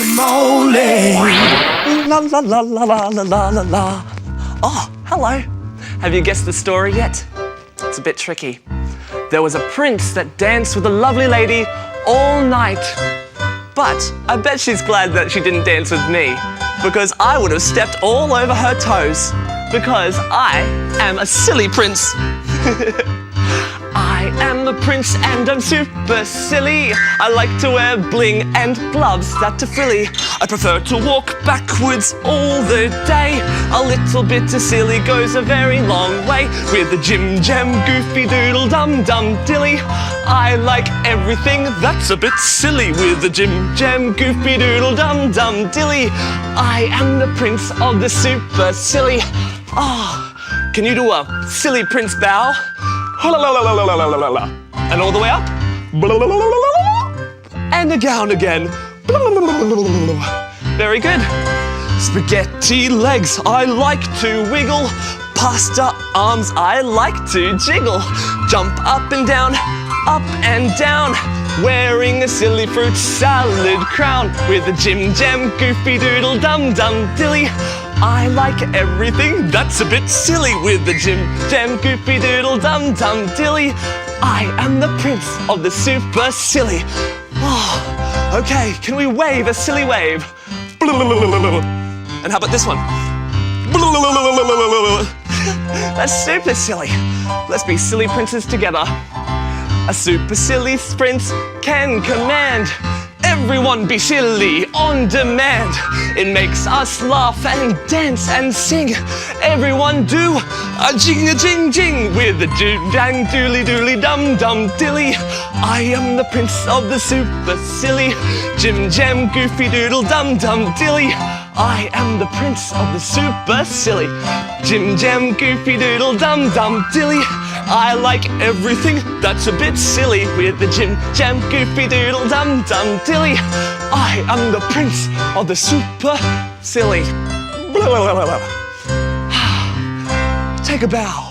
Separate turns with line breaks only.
Crocamole.
La la la la la la la la la. Oh, hello. Have you guessed the story yet? It's a bit tricky. There was a prince that danced with a lovely lady all night. But I bet she's glad that she didn't dance with me, because I would have stepped all over her toes, because I am a silly prince. I am a prince and I'm super silly. I like to wear bling and gloves that are frilly. I prefer to walk backwards all the day. A little bit of silly goes a very long way. With a Jim Jam goofy doodle dum dum dilly, I like everything that's a bit silly. With a Jim Jam goofy doodle dum dum dilly, I am the prince of the super silly. Oh, can you do a silly prince bow? And all the way up. And down again. Very good. Spaghetti legs, I like to wiggle. Pasta arms, I like to jiggle. Jump up and down, wearing a silly fruit salad crown. With a Jim Jam goofy doodle dum dum dilly, I like everything that's a bit silly. With the Jim Jam goofy doodle dum dum dilly, I am the prince of the super silly. Oh, okay, can we wave a silly wave? And how about this one? That's super silly. Let's be silly princes together. A super silly prince can command everyone be silly on demand. It makes us laugh and dance and sing. Everyone do a jing jing with a dang dooley dooley dum dum dilly. I am the prince of the super silly. Jim Jam goofy doodle dum dum dilly. I am the prince of the super silly. Jim Jam goofy doodle dum dum dilly. I like everything that's a bit silly. With the Jim Jam goofy doodle dum dum dilly, I am the prince of the super silly. Take a bow.